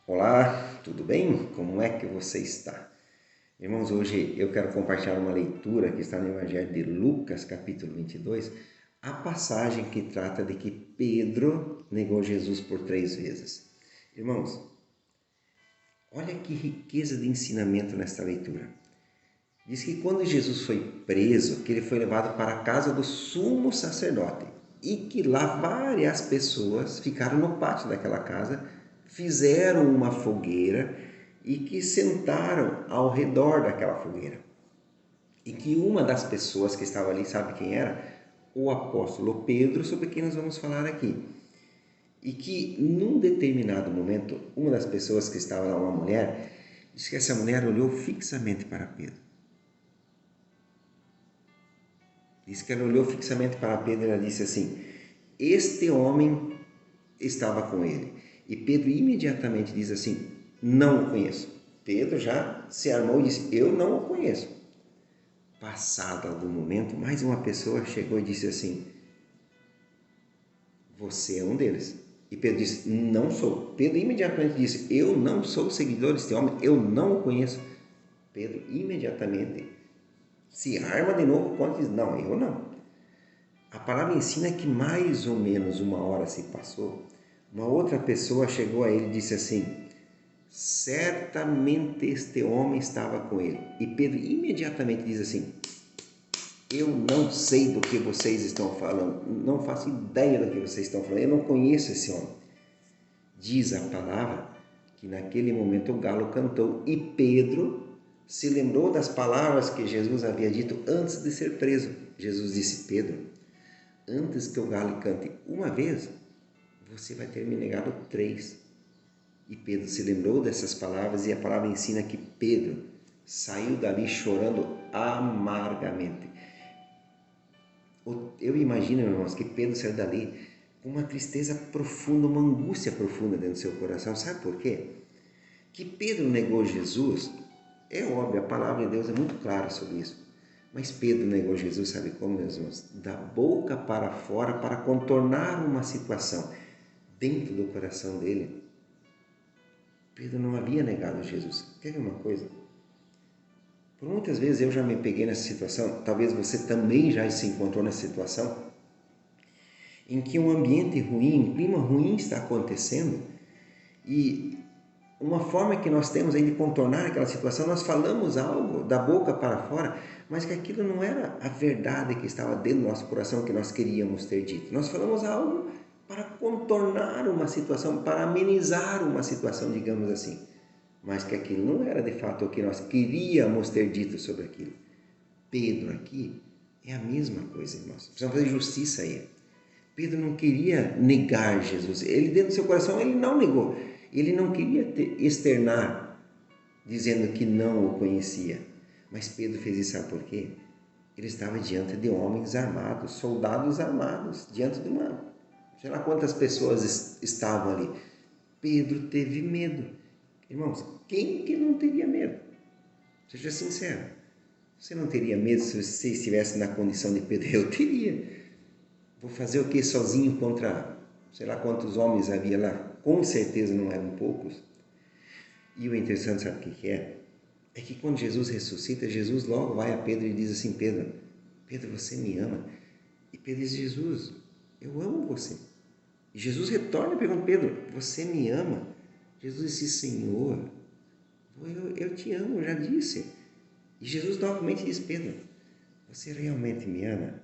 Olá, tudo bem? Como é que você está? Irmãos, hoje eu quero compartilhar uma leitura que está no Evangelho de Lucas, capítulo 22, a passagem que trata de que Pedro negou Jesus por 3 vezes. Irmãos, olha que riqueza de ensinamento nesta leitura. Diz que quando Jesus foi preso, que ele foi levado para a casa do sumo sacerdote e que lá várias pessoas ficaram no pátio daquela casa, fizeram uma fogueira e que sentaram ao redor daquela fogueira. E que uma das pessoas que estava ali, sabe quem era? O apóstolo Pedro, sobre quem nós vamos falar aqui. E que num determinado momento, uma das pessoas que estava lá, uma mulher, diz que essa mulher olhou fixamente para Pedro. Diz que ela olhou fixamente para Pedro e ela disse assim: este homem estava com ele. E Pedro imediatamente diz assim: não o conheço. Pedro já se armou e disse: eu não o conheço. Passado algum momento, mais uma pessoa chegou e disse assim: você é um deles. E Pedro disse: não sou. Pedro imediatamente disse: eu não sou seguidor deste homem, eu não o conheço. Pedro imediatamente se arma de novo quando diz: não, eu não. A palavra ensina que mais ou menos uma hora se passou. Uma outra pessoa chegou a ele e disse assim: certamente este homem estava com ele. E Pedro imediatamente diz assim: eu não sei do que vocês estão falando, não faço ideia do que vocês estão falando, eu não conheço esse homem. Diz a palavra que naquele momento o galo cantou e Pedro se lembrou das palavras que Jesus havia dito antes de ser preso. Jesus disse: Pedro, antes que o galo cante uma vez, você vai ter me negado 3. E Pedro se lembrou dessas palavras e a palavra ensina que Pedro saiu dali chorando amargamente. Eu imagino, irmãos, que Pedro saiu dali com uma tristeza profunda, uma angústia profunda dentro do seu coração. Sabe por quê? Que Pedro negou Jesus, é óbvio, a palavra de Deus é muito clara sobre isso. Mas Pedro negou Jesus, sabe como, meus irmãos? Da boca para fora, para contornar uma situação. Dentro do coração dele, Pedro não havia negado Jesus. Quer ver uma coisa? Por muitas vezes eu já me peguei nessa situação, talvez você também já se encontrou nessa situação, em que um ambiente ruim, um clima ruim está acontecendo e uma forma que nós temos aí de contornar aquela situação, nós falamos algo da boca para fora, mas que aquilo não era a verdade que estava dentro do nosso coração que nós queríamos ter dito. Nós falamos algo para contornar uma situação, para amenizar uma situação, digamos assim, mas que aquilo não era de fato o que nós queríamos ter dito sobre aquilo. Pedro aqui é a mesma coisa, irmãos. Precisamos fazer justiça aí. Pedro não queria negar Jesus. Ele, dentro do seu coração, ele não negou. Ele não queria externar, dizendo que não o conhecia. Mas Pedro fez isso, sabe por quê? Ele estava diante de homens armados, soldados armados, diante de uma... sei lá quantas pessoas estavam ali. Pedro teve medo. Irmãos, quem que não teria medo? Seja sincero. Você não teria medo se você estivesse na condição de Pedro? Eu teria. Vou fazer o que sozinho contra, sei lá quantos homens havia lá? Com certeza não eram poucos. E o interessante, sabe o que é? É que quando Jesus ressuscita, Jesus logo vai a Pedro e diz assim: Pedro, Pedro, você me ama? E Pedro diz: Jesus, eu amo você. E Jesus retorna e pergunta: Pedro, você me ama? Jesus disse: Senhor, eu te amo, eu já disse. E Jesus novamente diz: Pedro, você realmente me ama?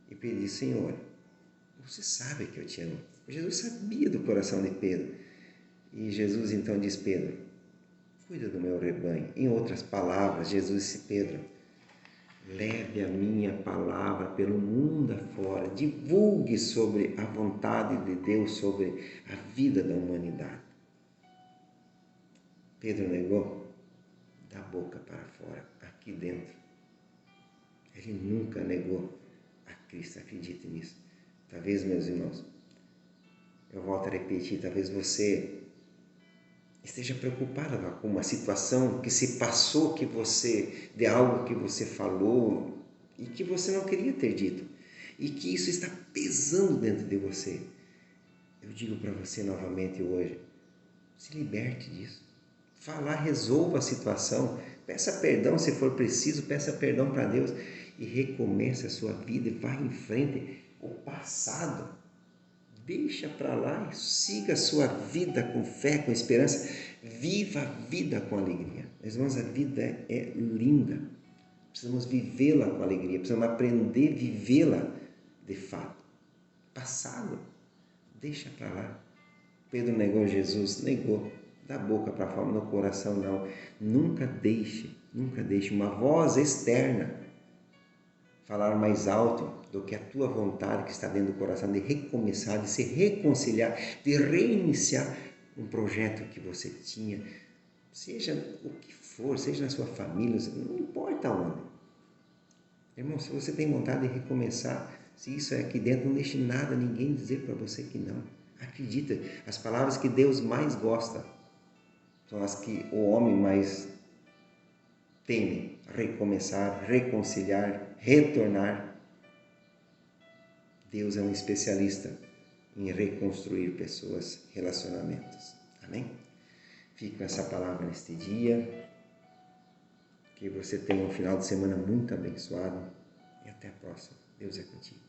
E Pedro diz: Senhor, você sabe que eu te amo. Jesus sabia do coração de Pedro. E Jesus então diz: Pedro, cuida do meu rebanho. Em outras palavras, Jesus disse: Pedro, leve a minha palavra pelo mundo afora. Divulgue sobre a vontade de Deus, sobre a vida da humanidade. Pedro negou da boca para fora, aqui dentro. Ele nunca negou a Cristo, acredite nisso. Talvez, meus irmãos, eu volto a repetir, talvez você esteja preocupada com uma situação que se passou, de algo que você falou e que você não queria ter dito. E que isso está pesando dentro de você. Eu digo para você novamente hoje, Se liberte disso. Vá lá, resolva a situação. Peça perdão se for preciso, peça perdão para Deus e recomece a sua vida e vá em frente. O passado, deixa para lá e siga a sua vida com fé, com esperança. Viva a vida com alegria. Meus irmãos, a vida é linda. Precisamos vivê-la com alegria, precisamos aprender a vivê-la de fato. Passado, deixa para lá. Pedro negou Jesus, negou. Da boca para fora, no coração não. Nunca deixe uma voz externa falar mais alto do que a tua vontade que está dentro do coração de recomeçar, de se reconciliar, de reiniciar um projeto que você tinha, seja o que for, seja na sua família, não importa onde. Irmão, se você tem vontade de recomeçar, se isso é aqui dentro, não deixe nada, ninguém dizer para você que não. Acredita, as palavras que Deus mais gosta são as que o homem mais teme: recomeçar, reconciliar, retornar. Deus é um especialista em reconstruir pessoas, relacionamentos. Amém? Fique com essa palavra neste dia. Que você tenha um final de semana muito abençoado. E até a próxima. Deus é contigo.